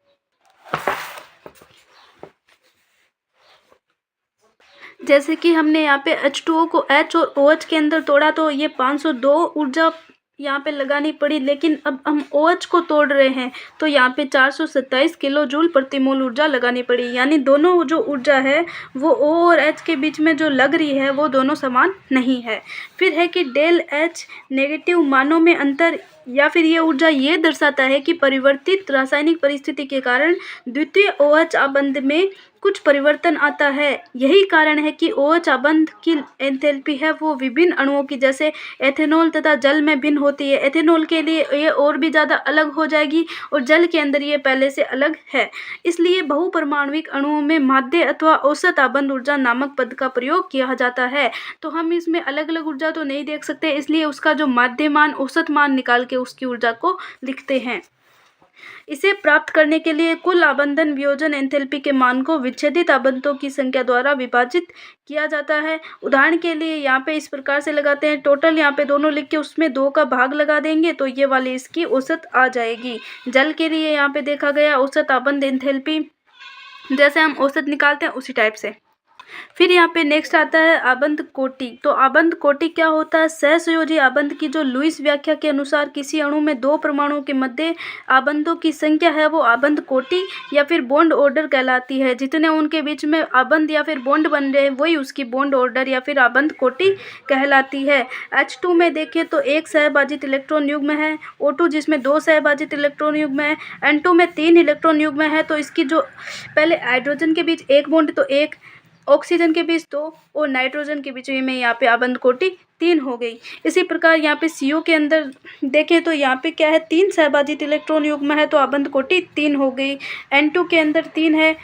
जैसे कि हमने यहाँ पे H2O को H और OH के अंदर तोड़ा तो ये 502 ऊर्जा यहाँ पे लगानी पड़ी, लेकिन अब हम OH को तोड़ रहे हैं तो यहाँ पे 427 किलो जूल प्रति मोल ऊर्जा लगानी पड़ी, यानी दोनों जो ऊर्जा है वो O और H के बीच में जो लग रही है वो दोनों समान नहीं है। फिर है कि डेल H नेगेटिव मानों में अंतर, या फिर ये ऊर्जा ये दर्शाता है कि परिवर्तित रासायनिक परिस्थिति के कारण द्वितीय OH आबंध में कुछ परिवर्तन आता है। यही कारण है कि OH आबंध की एंथैल्पी है वो विभिन्न अणुओं की, जैसे एथेनॉल तथा जल में भिन्न होती है। एथेनॉल के लिए ये और भी ज़्यादा अलग हो जाएगी और जल के अंदर ये पहले से अलग है। इसलिए बहुपरमाणुक अणुओं में माध्य अथवा औसत आबंध ऊर्जा नामक पद का प्रयोग किया जाता है। तो हम इसमें अलग अलग ऊर्जा तो नहीं देख सकते, इसलिए उसका जो माध्य मान, औसत मान निकाल के उसकी ऊर्जा को लिखते हैं। इसे प्राप्त करने के लिए कुल आबंधन वियोजन एंथैल्पी के मान को विच्छेदित आबंधों की संख्या द्वारा विभाजित किया जाता है। उदाहरण के लिए यहाँ पे इस प्रकार से लगाते हैं, टोटल यहाँ पे दोनों लिख के उसमें 2 का भाग लगा देंगे तो ये वाली इसकी औसत आ जाएगी। जल के लिए यहाँ पे देखा गया औसत आबंध एंथैल्पी, जैसे हम औसत निकालते हैं उसी टाइप से। फिर यहाँ पे नेक्स्ट आता है आबंध कोटि। तो आबंध कोटि क्या होता है? सहसंयोजी आबंध की जो लुईस व्याख्या के अनुसार किसी अणु में 2 परमाणुओं के मध्य आबंधों की संख्या है वो आबंध कोटि या फिर बॉन्ड ऑर्डर कहलाती है। जितने उनके बीच में आबंध या फिर बॉन्ड बन रहे हैं वही उसकी बॉन्ड ऑर्डर या फिर आबंध कोटि कहलाती है। H2 में देखें तो 1 सहभाजित इलेक्ट्रॉन युग्म है, O2 जिसमें 2 सहभाजित इलेक्ट्रॉन युग्म है, N2 में 3 इलेक्ट्रॉन युग्म है। तो इसकी जो पहले हाइड्रोजन के बीच 1 बॉन्ड तो 1, ऑक्सीजन के बीच 2 और नाइट्रोजन के बीच में यहाँ पे आबंध कोटि 3 हो गई। इसी प्रकार यहाँ पे CO के अंदर देखें तो यहाँ पे क्या है, 3 सहभाजित इलेक्ट्रॉन युग्म है तो आबंध कोटि 3 हो गई। N2 के अंदर 3 है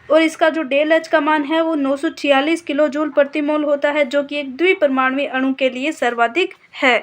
और इसका जो डेल H का मान है वो 946 किलो जूल प्रति मोल होता है, जो कि एक द्विपरमाणुक अणु के लिए सर्वाधिक है।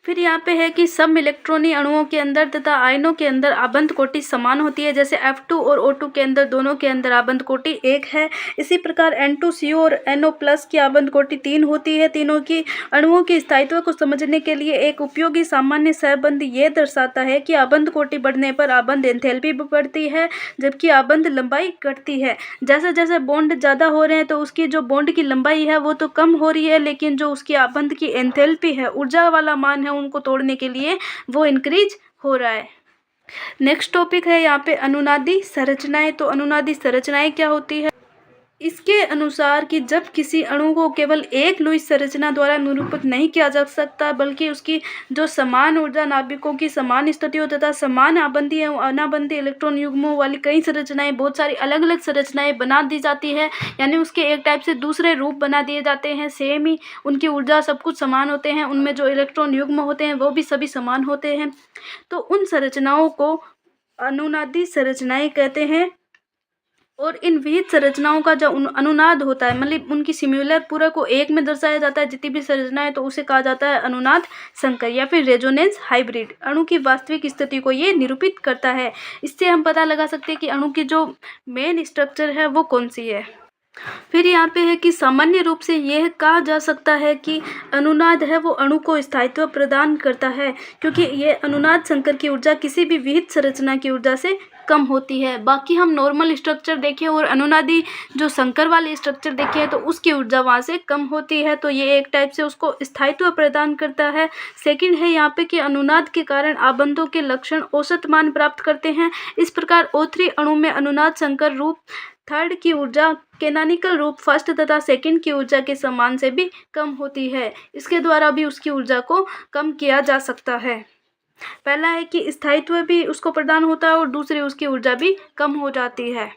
फिर यहाँ पे है कि सम इलेक्ट्रॉनी अणुओं के अंदर तथा आयनों के अंदर आबंध कोटि समान होती है। जैसे F2 और O2 के अंदर दोनों के अंदर आबंध कोटि 1 है। इसी प्रकार N2CO और NO+ की आबंध कोटि 3 होती है। तीनों की अणुओं की स्थायित्व को समझने के लिए एक उपयोगी सामान्य सहबंध ये दर्शाता है कि आबंध कोटि बढ़ने पर आबंध एंथैल्पी बढ़ती है जबकि आबंध लंबाई घटती है। जैसे जैसे बॉन्ड ज़्यादा हो रहे हैं तो उसकी जो बॉन्ड की लंबाई है वो तो कम हो रही है, लेकिन जो उसकी आबंध की एंथैल्पी है, ऊर्जा वाला मान है उनको तोड़ने के लिए, वो इंक्रीज हो रहा है। नेक्स्ट टॉपिक है यहाँ पे अनुनादी संरचनाएं। तो अनुनादी संरचनाएं क्या होती है? इसके अनुसार कि जब किसी अणु को केवल एक लुईस संरचना द्वारा निरूपित नहीं किया जा सकता, बल्कि उसकी जो समान ऊर्जा नाभिकों की समान स्थितियों तथा समान आबंधी एवं अनाबंधी इलेक्ट्रॉन युग्मों वाली कई संरचनाएं, बहुत सारी अलग अलग संरचनाएं बना दी जाती है, यानी उसके एक टाइप से दूसरे रूप बना दिए जाते हैं। सेम ही उनकी ऊर्जा सब कुछ समान होते हैं, उनमें जो इलेक्ट्रॉन युग्म होते हैं वो भी सभी समान होते हैं। तो उन संरचनाओं को अनुनादी संरचनाएं कहते हैं। और इन विहित संरचनाओं का जो अनुनाद होता है, मतलब उनकी सिमिलर पूरा को एक में दर्शाया जाता है जितनी भी संरचना है, तो उसे कहा जाता है अनुनाद संकर या फिर रेजोनेंस हाइब्रिड। अणु की वास्तविक स्थिति को ये निरूपित करता है। इससे हम पता लगा सकते हैं कि अणु की जो मेन स्ट्रक्चर है वो कौन सी है। फिर यहाँ पे है कि सामान्य रूप से यह कहा जा सकता है कि अनुनाद है वो अणु को स्थायित्व प्रदान करता है, क्योंकि ये अनुनाद संकर की ऊर्जा किसी भी विहित संरचना की ऊर्जा से कम होती है। बाकी हम नॉर्मल स्ट्रक्चर देखें और अनुनादी जो संकर वाली स्ट्रक्चर देखें तो उसकी ऊर्जा वहाँ से कम होती है, तो ये एक टाइप से उसको स्थायित्व प्रदान करता है। सेकंड है यहाँ पे कि अनुनाद के कारण आबंधों के लक्षण औसत मान प्राप्त करते हैं। इस प्रकार O3 अणु में अनुनाद संकर रूप थर्ड की ऊर्जा कैनोनिकल रूप फर्स्ट तथा सेकंड की ऊर्जा के समान से भी कम होती है। इसके द्वारा भी उसकी ऊर्जा को कम किया जा सकता है। पहला है कि स्थायित्व भी उसको प्रदान होता है और दूसरी उसकी ऊर्जा भी कम हो जाती है।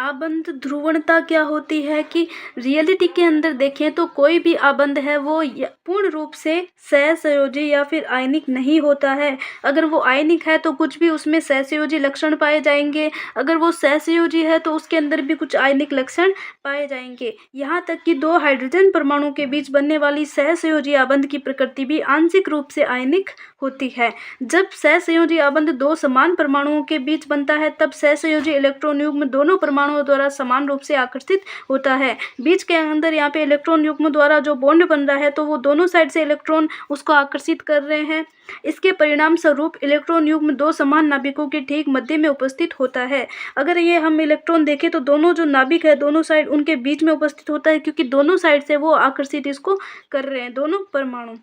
आबंध ध्रुवणता क्या होती है कि रियलिटी के अंदर देखें तो कोई भी आबंध है वो पूर्ण रूप से सहसंयोजी या फिर आयनिक नहीं होता है। अगर वो आयनिक है तो कुछ भी उसमें सहसंयोजी लक्षण पाए जाएंगे, अगर वो सहसंयोजी है तो उसके अंदर भी कुछ आयनिक लक्षण पाए जाएंगे। यहाँ तक कि दो हाइड्रोजन परमाणु के बीच बनने वाली सहसंयोजी आबंध की प्रकृति भी आंशिक रूप से आयनिक होती है। जब सहसंयोजी आबंध दो समान परमाणुओं के बीच बनता है तब सहसंयोजी इलेक्ट्रॉन युग्म दोनों परमाणुओं द्वारा समान रूप से आकर्षित होता है। बीच के अंदर यहाँ पे इलेक्ट्रॉन युग्म द्वारा जो बॉन्ड बन रहा है तो वो दोनों साइड से इलेक्ट्रॉन उसको आकर्षित कर रहे हैं। इसके परिणाम स्वरूप इलेक्ट्रॉन युग्म दो समान नाभिकों के ठीक मध्य में उपस्थित होता है। अगर ये हम इलेक्ट्रॉन देखें तो दोनों जो नाभिक है दोनों साइड उनके बीच में उपस्थित होता है, क्योंकि दोनों साइड से वो आकर्षित इसको कर रहे हैं, दोनों परमाणु।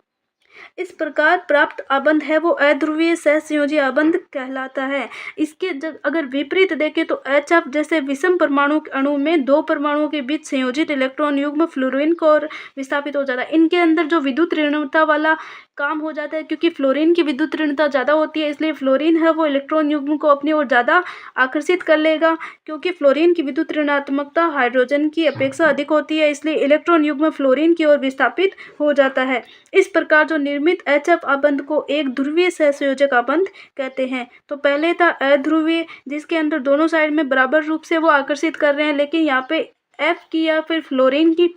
इस प्रकार प्राप्त आबंध है वो अध्रुवीय सहसंयोजी आबंध कहलाता है। इसके अगर विपरीत देखें तो HF जैसे विषम परमाणु अणु में दो परमाणुओं के बीच संयोजित इलेक्ट्रॉन युग्म फ्लोरीन को और विस्थापित हो जाता है। इनके अंदर जो विद्युत ऋणता वाला काम हो जाता है, क्योंकि फ्लोरीन की विद्युत ऋणता ज़्यादा होती है, इसलिए फ्लोरीन है वो इलेक्ट्रॉन युग्म को अपनी ओर ज़्यादा आकर्षित कर लेगा। क्योंकि फ्लोरीन की विद्युत ऋणात्मकता हाइड्रोजन की अपेक्षा अधिक होती है, इसलिए इलेक्ट्रॉन युग्म फ्लोरीन की ओर विस्थापित हो जाता है। इस प्रकार जो निर्मित HF आबंध को एक ध्रुवीय सहसंयोजक आबंध कहते हैं। तो पहले था अध्रुवीय, जिसके अंदर दोनों साइड में बराबर रूप से वो आकर्षित कर रहे हैं, लेकिन यहाँ पे F की या फिर फ्लोरीन की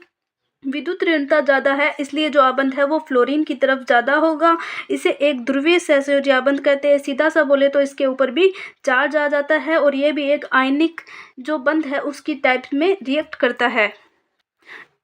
विद्युत ऋणता ज़्यादा है, इसलिए जो आबंध है वो फ्लोरीन की तरफ ज़्यादा होगा। इसे एक ध्रुवीय सहसंयोजी आबंध कहते हैं। सीधा सा बोले तो इसके ऊपर भी चार्ज आ जाता है और ये भी एक आयनिक जो बंध है उसकी टाइप में रिएक्ट करता है।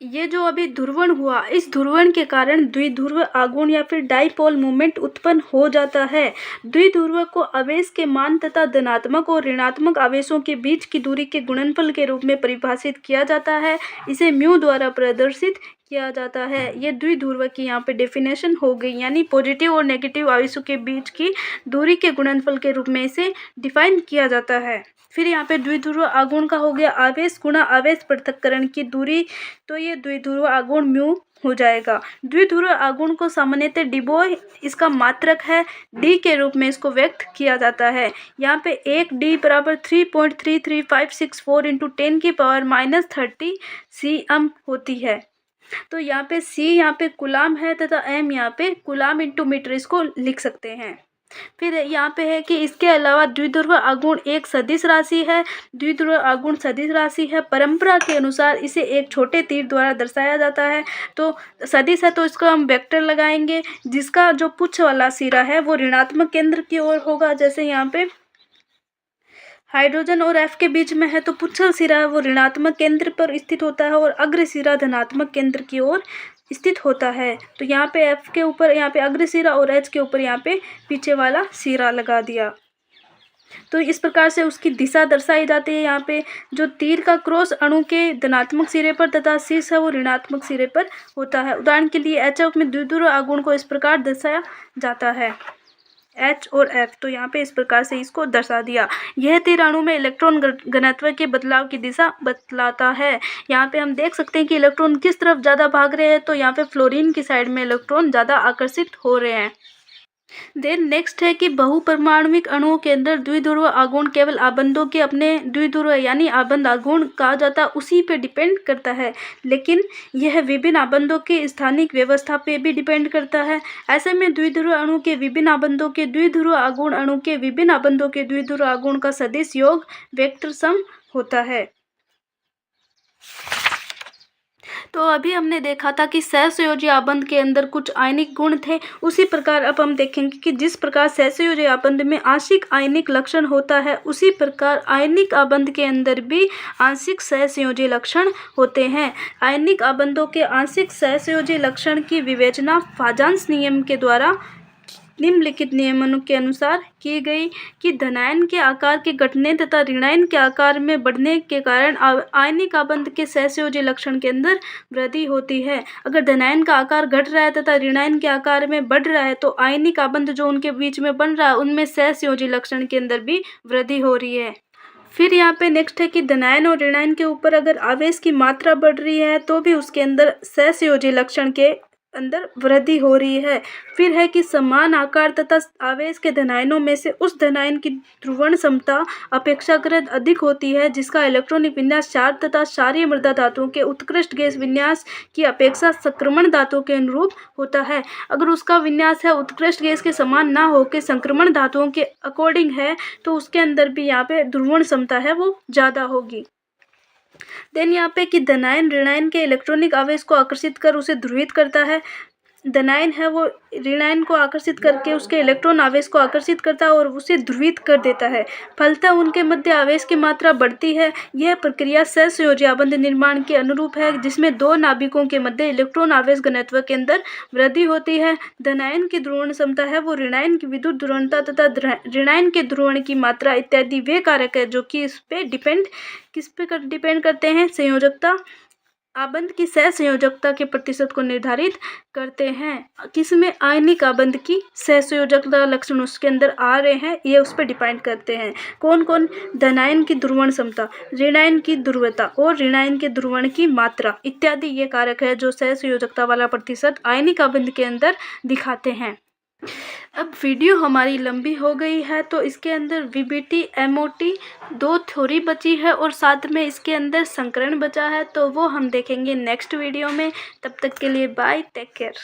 ये जो अभी ध्रुवण हुआ, इस ध्रुवण के कारण द्विध्रुव आघूर्ण या फिर डाइपोल मूवमेंट उत्पन्न हो जाता है। द्विध्रुव को आवेश के मान तथा धनात्मक और ऋणात्मक आवेशों के बीच की दूरी के गुणनफल के रूप में परिभाषित किया जाता है। इसे म्यू द्वारा प्रदर्शित किया जाता है। ये द्विध्रुव की यहाँ पे डेफिनेशन हो गई, यानी पॉजिटिव और नेगेटिव आवेशों के बीच की दूरी के गुणनफल के रूप में इसे डिफाइन किया जाता है। फिर यहाँ पे द्विध्रुव आघूर्ण का हो गया आवेश गुणा आवेश पृथक्करण की दूरी, तो ये द्विध्रुव आघूर्ण म्यू हो जाएगा। द्विध्रुव आघूर्ण को सामान्यतः डिबोय इसका मात्रक है, डी के रूप में इसको व्यक्त किया जाता है। यहाँ पे एक डी बराबर 3.33564 इंटू 10 की पावर -30 cm होती है। तो यहाँ पे C यहाँ पे कूलाम है तथा M यहाँ पे कूलाम इंटू मीटर इसको लिख सकते हैं। फिर यहाँ पे है कि इसके अलावा द्विध्रुव आघूर्ण एक सदिश राशि है। द्विध्रुव आघूर्ण सदिश राशि है। परंपरा के अनुसार इसे एक छोटे तीर द्वारा दर्शाया जाता है। तो सदिश है तो इसको हम वेक्टर लगाएंगे, जिसका जो पुच्छ वाला सिरा है वो ऋणात्मक केंद्र की ओर होगा। जैसे यहाँ पे हाइड्रोजन और F के बीच में है तो पुच्छल सिरा है वो ऋणात्मक केंद्र पर स्थित होता है और अग्र सिरा धनात्मक केंद्र की ओर स्थित होता है। तो यहाँ पे F के ऊपर यहाँ पे अग्र सिरा और H के ऊपर यहाँ पे पीछे वाला सिरा लगा दिया। तो इस प्रकार से उसकी दिशा दर्शाई जाती है। यहाँ पे जो तीर का क्रॉस अणु के धनात्मक सिरे पर तथा शीर्ष है वो ऋणात्मक सिरे पर होता है। उदाहरण के लिए HF में द्विध्रुव आघूर्ण को इस प्रकार दर्शाया जाता है, H और F। तो यहाँ पे इस प्रकार से इसको दर्शा दिया। यह तीर अणु में इलेक्ट्रॉन घनत्व के बदलाव की दिशा बतलाता है। यहाँ पे हम देख सकते हैं कि इलेक्ट्रॉन किस तरफ ज़्यादा भाग रहे हैं, तो यहाँ पे फ्लोरीन की साइड में इलेक्ट्रॉन ज़्यादा आकर्षित हो रहे हैं। देन नेक्स्ट है कि बहुपरमाणविक अणुओं के अंदर द्विध्रुव आघूर्ण केवल आबंधों के अपने द्विध्रुव यानी आबंध आघूर्ण कहा जाता है उसी पे डिपेंड करता है, लेकिन यह विभिन्न आबंधों के स्थानिक व्यवस्था पे भी डिपेंड करता है। ऐसे में द्विध्रुव अणु के विभिन्न आबंधों के द्विध्रुव आघूर्ण अणु के विभिन्न आबंधों के द्विध्रुव आघूर्ण का सदिश योग वेक्टर सम होता है। तो अभी हमने देखा था कि सहसंयोजी आबंध के अंदर कुछ आयनिक गुण थे। उसी प्रकार अब हम देखेंगे कि जिस प्रकार सहसंयोजी आबंध में आंशिक आयनिक लक्षण होता है, उसी प्रकार आयनिक आबंध के अंदर भी आंशिक सहसंयोजी लक्षण होते हैं। आयनिक आबंधों के आंशिक सहसंयोजी लक्षण की विवेचना फाजांस नियम के द्वारा निम्नलिखित नियमों के अनुसार की गई कि धनायन के आकार के घटने तथा ऋणायन के आकार में बढ़ने के कारण आयनिक आबंध के सहसंयोजी लक्षण के अंदर वृद्धि होती है। अगर धनायन का आकार घट रहा है तथा ऋणायन के आकार में बढ़ रहा है तो आयनिक आबंध जो उनके बीच में बन रहा है उनमें सहसंयोजी लक्षण के अंदर भी वृद्धि हो रही है। फिर यहाँ पे नेक्स्ट है कि धनायन और ऋणायन के ऊपर अगर आवेश की मात्रा बढ़ रही है तो भी उसके अंदर सहसंयोजी लक्षण के अंदर वृद्धि हो रही है। फिर है कि समान आकार तथा आवेश के धनायनों में से उस धनायन की ध्रुवण क्षमता अपेक्षाकृत अधिक होती है जिसका इलेक्ट्रॉनिक विन्यास क्षार तथा क्षारीय मृदा धातुओं के उत्कृष्ट गैस विन्यास की अपेक्षा संक्रमण धातुओं के अनुरूप होता है। अगर उसका विन्यास है उत्कृष्ट गैस के समान ना होकर संक्रमण धातुओं के अकॉर्डिंग है तो उसके अंदर भी यहाँ पे ध्रुवण क्षमता है वो ज़्यादा होगी। देन यहाँ पे कि धनायन ऋणायन के इलेक्ट्रॉनिक आवेश को आकर्षित कर उसे ध्रुवित करता है। धनायन है वो ऋणायन को आकर्षित करके उसके इलेक्ट्रॉन आवेश को आकर्षित करता है और उसे ध्रुवित कर देता है। फलतः उनके मध्य आवेश की मात्रा बढ़ती है। यह प्रक्रिया सहसंयोजी आबंध निर्माण के अनुरूप है जिसमें दो नाभिकों के मध्य इलेक्ट्रॉन आवेश घनत्व के अंदर वृद्धि होती है। धनायन की ध्रुवण क्षमता है वो ऋणायन की विद्युत ध्रुवणता तथा ऋणायन के ध्रुवण की मात्रा इत्यादि वे कारक है जो कि किस पे डिपेंड करते हैं, संयोजकता आबंध की सहसंयोजकता के प्रतिशत को निर्धारित करते हैं। किसमें आयनिक आबंध की सहसंयोजकता लक्षण उसके अंदर आ रहे हैं ये उस पर डिपेंड करते हैं। कौन कौन? धनायन की ध्रुवण क्षमता, ऋणायन की ध्रुवता और ऋणायन के ध्रुवण की मात्रा इत्यादि ये कारक है जो सहसंयोजकता वाला प्रतिशत आयनिक आबंध के अंदर दिखाते हैं। अब वीडियो हमारी लंबी हो गई है तो इसके अंदर वीबीटी एमओटी दो थ्योरी बची है और साथ में इसके अंदर संकरण बचा है तो वो हम देखेंगे नेक्स्ट वीडियो में। तब तक के लिए बाय, टेक केयर।